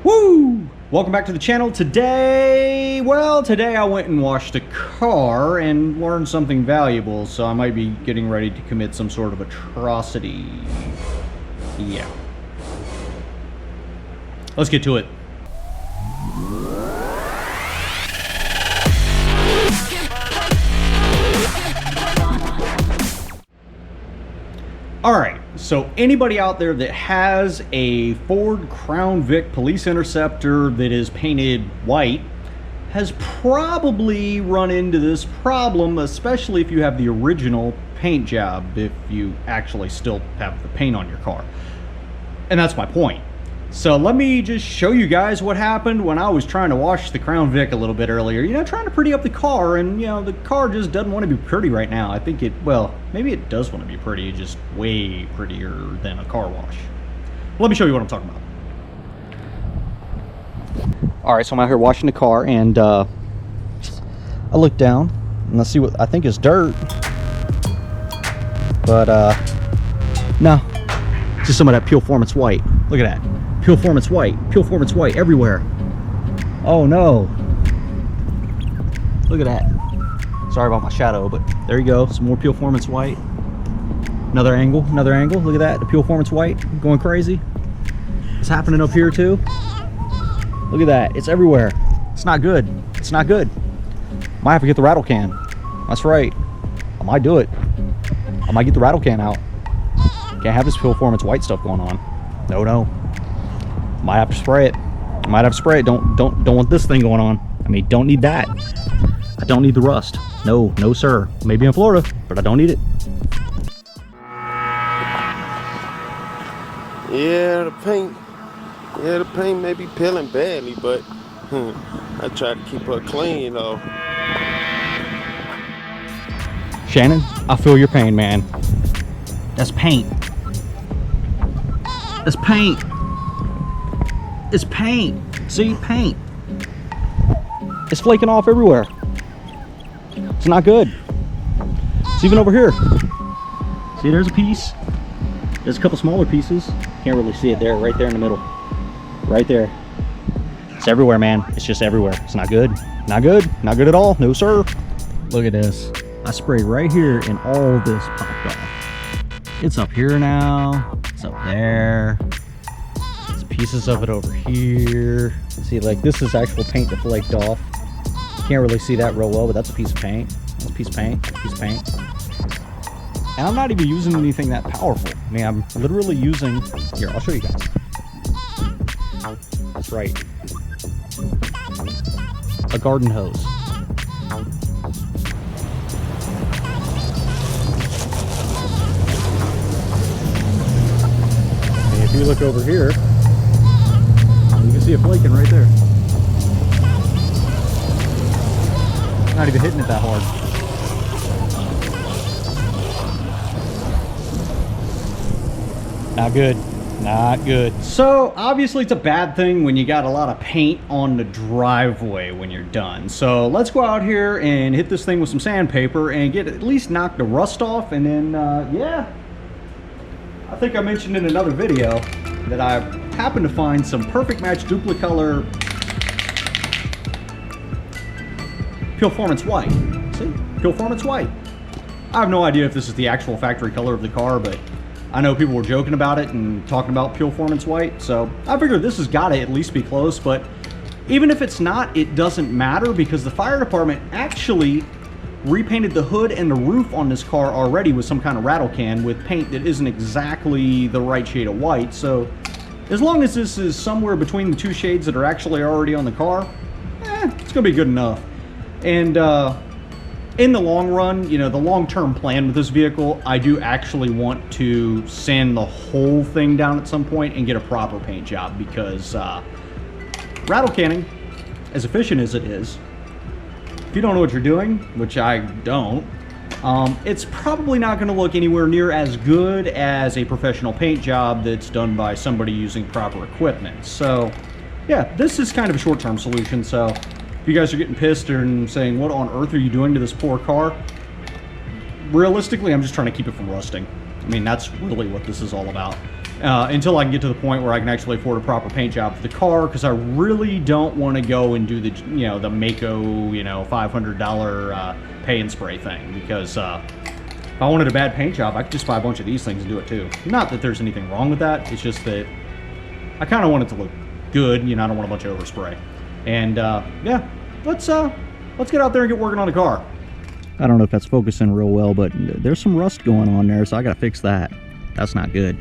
Woo! Welcome back to the channel. Today I went and washed a car and learned something valuable, so I might be getting ready to commit some sort of atrocity. Yeah. Let's get to it. Alright, so anybody out there that has a Ford Crown Vic Police Interceptor that is painted white has probably run into this problem, especially if you have the original paint job, if you actually still have the paint on your car. And that's my point. So let me just show you guys what happened when I was trying to wash the Crown Vic a little bit earlier. You know, trying to pretty up the car, and you know, the car just doesn't want to be pretty right now. I think it, well, maybe it does want to be pretty, just way prettier than a car wash. Let me show you what I'm talking about. All right, so I'm out here washing the car, and I look down, and I see what I think is dirt. But, no, just some of that Pillformance white. Look at that. Pillformance white everywhere. Oh no. Look at that. Sorry about my shadow, but there you go. Some more Pillformance white. Another angle. Look at that. The Pillformance white going crazy. It's happening up here too. Look at that. It's everywhere. It's not good. It's not good. Might have to get the rattle can. That's right. I might do it. I might get the rattle can out. Can't have this Pillformance white stuff going on. No. Might have to spray it. Don't want this thing going on. I mean, don't need that. I don't need the rust. No sir. Maybe in Florida, but I don't need it. Yeah, the paint may be peeling badly, but I try to keep her clean though. Shannon, I feel your pain, man. That's paint. That's paint. It's paint. See, paint. It's flaking off everywhere. It's not good. It's even over here. See, there's a piece. There's a couple smaller pieces. Can't really see it there, right there in the middle. Right there. It's everywhere, man. It's just everywhere. It's not good. Not good. Not good at all. No, sir. Look at this. I sprayed right here and all this popped off. It's up here now. It's up there. Pieces of it over here. See, like, this is actual paint that flaked off. Can't really see that real well, but that's a piece of paint. That's a piece of paint. Piece of paint. And I'm not even using anything that powerful. I mean, I'm literally using... Here, I'll show you guys. That's right. A garden hose. And if you look over here, you can see it flaking right there. Not even hitting it that hard. Not good. Not good. So obviously it's a bad thing when you got a lot of paint on the driveway when you're done. So let's go out here and hit this thing with some sandpaper and get at least knock the rust off, and then yeah. I think I mentioned in another video that I happened to find some perfect match duplicolor Pillformance white. See? Pillformance white. I have no idea if this is the actual factory color of the car, but I know people were joking about it and talking about Pillformance white, so I figured this has got to at least be close. But even if it's not, it doesn't matter, because the fire department actually repainted the hood and the roof on this car already with some kind of rattle can with paint that isn't exactly the right shade of white. So as long as this is somewhere between the two shades that are actually already on the car, it's gonna be good enough. And in the long run, you know, the long-term plan with this vehicle, I do actually want to sand the whole thing down at some point and get a proper paint job, because rattle canning, as efficient as it is, if you don't know what you're doing, which I don't, it's probably not going to look anywhere near as good as a professional paint job that's done by somebody using proper equipment. So yeah, this is kind of a short-term solution. So if you guys are getting pissed and saying, what on earth are you doing to this poor car? Realistically, I'm just trying to keep it from rusting. I mean, that's really what this is all about. until I can get to the point where I can actually afford a proper paint job for the car, because I really don't want to go and do the, you know, the Mako, you know, $500 pay and spray thing, because if I wanted a bad paint job, I could just buy a bunch of these things and do it too. Not that there's anything wrong with that, it's just that I kind of want it to look good, you know, I don't want a bunch of overspray. And yeah, let's get out there and get working on the car. I don't know if that's focusing real well, but there's some rust going on there, so I gotta fix that. That's not good.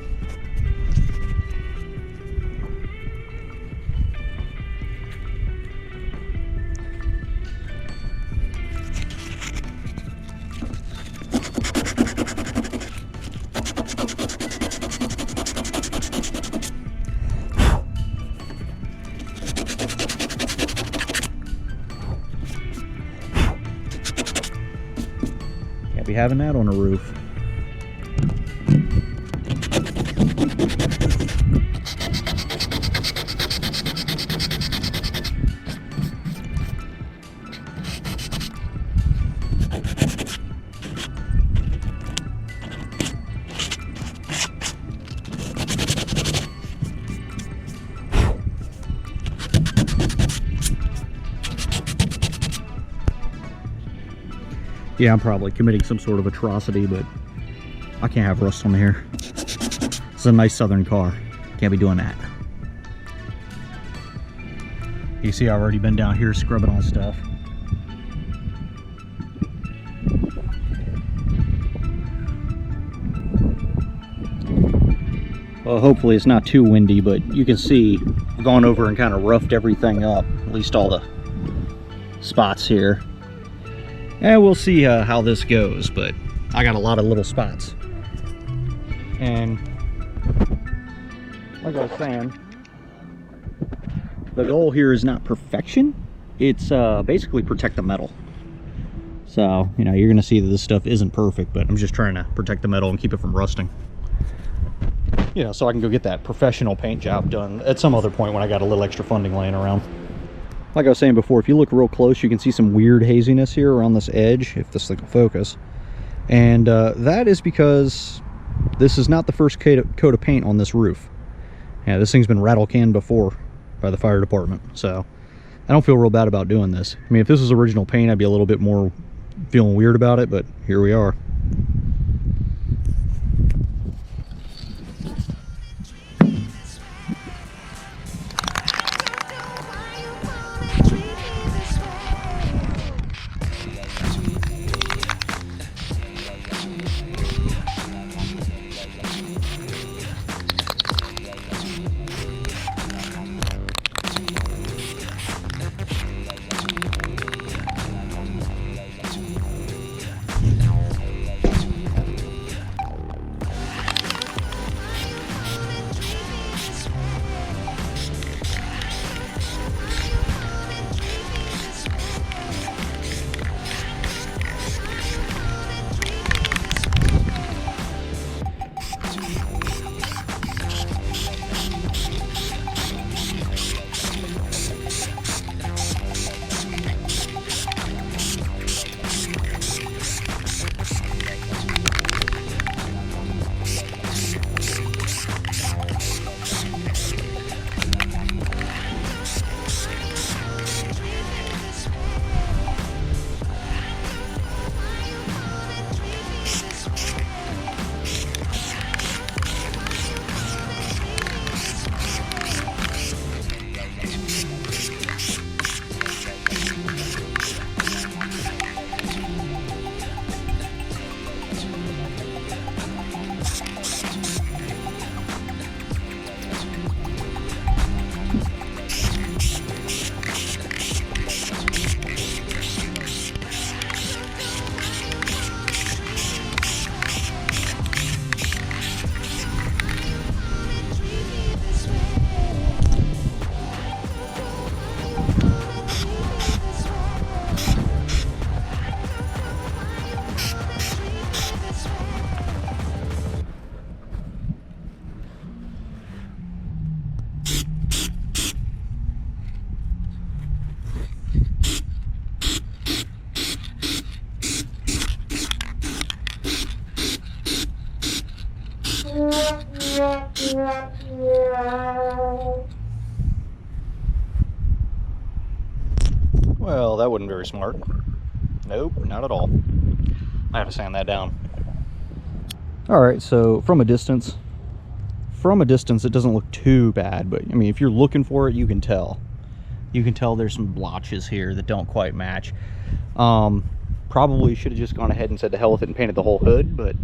Can't be having that on a roof. Yeah, I'm probably committing some sort of atrocity, but I can't have rust on here. It's a nice southern car. Can't be doing that. You see, I've already been down here scrubbing on stuff. Well, hopefully it's not too windy, but you can see I've gone over and kind of roughed everything up, at least all the spots here. And we'll see how this goes, but I got a lot of little spots. And like I was saying, the goal here is not perfection, it's basically protect the metal. So, you know, you're gonna see that this stuff isn't perfect, but I'm just trying to protect the metal and keep it from rusting. You know, so I can go get that professional paint job done at some other point when I got a little extra funding laying around. Like I was saying before, if you look real close, you can see some weird haziness here around this edge, if this thing will focus. And that is because this is not the first coat of paint on this roof. Yeah, this thing's been rattle canned before by the fire department, so I don't feel real bad about doing this. I mean, if this was original paint, I'd be a little bit more feeling weird about it, but here we are. Well, that wasn't very smart. Nope, not at all. I have to sand that down. Alright, so from a distance, it doesn't look too bad, but I mean, if you're looking for it, you can tell. You can tell there's some blotches here that don't quite match. Probably should have just gone ahead and said to hell with it and painted the whole hood, but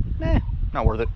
not worth it.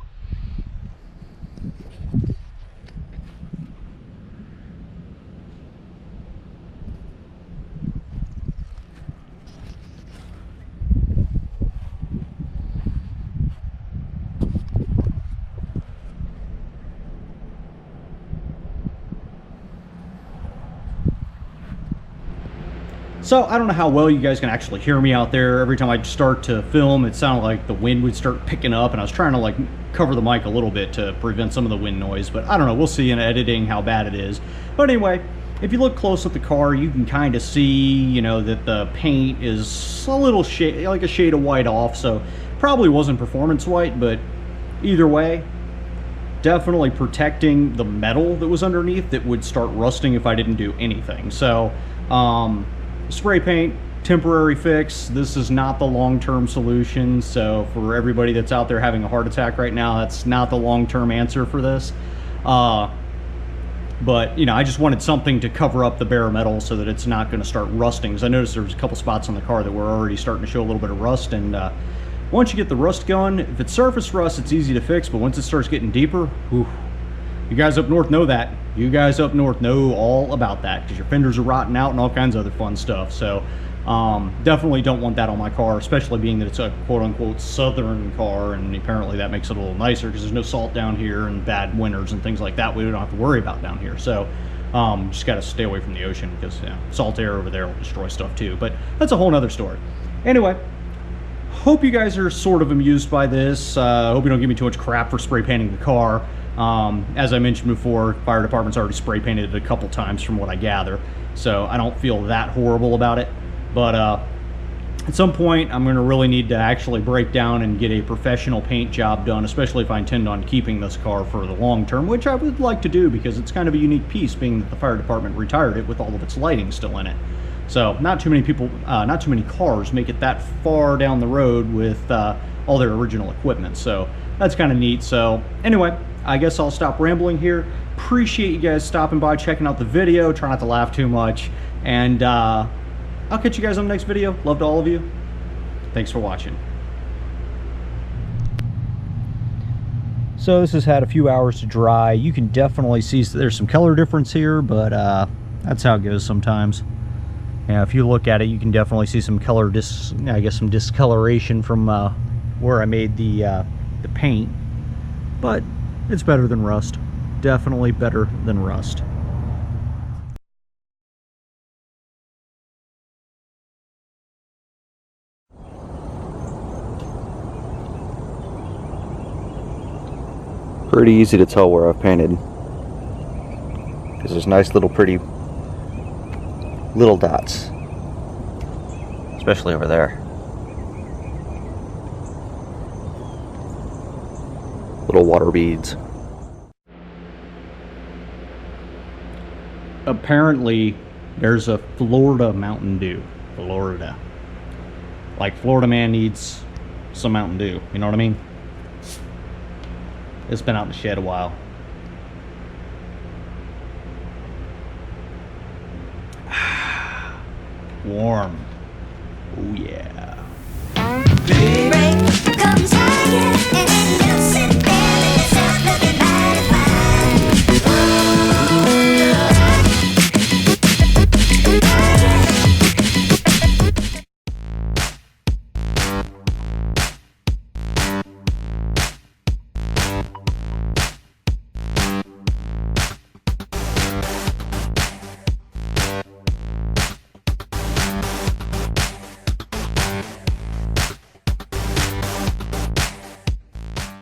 So I don't know how well you guys can actually hear me out there. Every time I start to film, it sounded like the wind would start picking up, and I was trying to like cover the mic a little bit to prevent some of the wind noise, but I don't know, we'll see in editing how bad it is. But anyway, if you look close at the car, you can kind of see, you know, that the paint is a little shade, like a shade of white off, so probably wasn't performance white, but either way, definitely protecting the metal that was underneath that would start rusting if I didn't do anything. So, spray paint, temporary fix. This is not the long-term solution. So for everybody that's out there having a heart attack right now, that's not the long-term answer for this. But you know, I just wanted something to cover up the bare metal so that it's not going to start rusting. Because I noticed there was a couple spots on the car that were already starting to show a little bit of rust. And once you get the rust going, if it's surface rust, it's easy to fix. But once it starts getting deeper, whew, you guys up north know that. You guys up north know all about that because your fenders are rotting out and all kinds of other fun stuff. So definitely don't want that on my car, especially being that it's a quote-unquote southern car, and apparently that makes it a little nicer because there's no salt down here and bad winters and things like that we don't have to worry about down here. So just got to stay away from the ocean because salt air over there will destroy stuff too. But that's a whole nother story. Anyway, hope you guys are sort of amused by this. Hope you don't give me too much crap for spray painting the car. As I mentioned before, fire department's already spray painted it a couple times from what I gather, so I don't feel that horrible about it. But at some point I'm going to really need to actually break down and get a professional paint job done, especially if I intend on keeping this car for the long term, which I would like to do because it's kind of a unique piece, being that the fire department retired it with all of its lighting still in it. So not too many people, not too many cars make it that far down the road with all their original equipment, so that's kind of neat. So anyway, I guess I'll stop rambling here. Appreciate you guys stopping by, checking out the video. Try not to laugh too much. And I'll catch you guys on the next video. Love to all of you. Thanks for watching. So this has had a few hours to dry. You can definitely see there's some color difference here, but that's how it goes sometimes. Yeah, if you look at it, you can definitely see some color, I guess some discoloration from where I made the paint. But it's better than rust. Definitely better than rust. Pretty easy to tell where I've painted, because there's nice little pretty little dots, especially over there. Little water beads. Apparently there's a Florida Mountain Dew. Florida. Like Florida man needs some Mountain Dew, you know what I mean? It's been out in the shed a while. Warm. Oh yeah. Break comes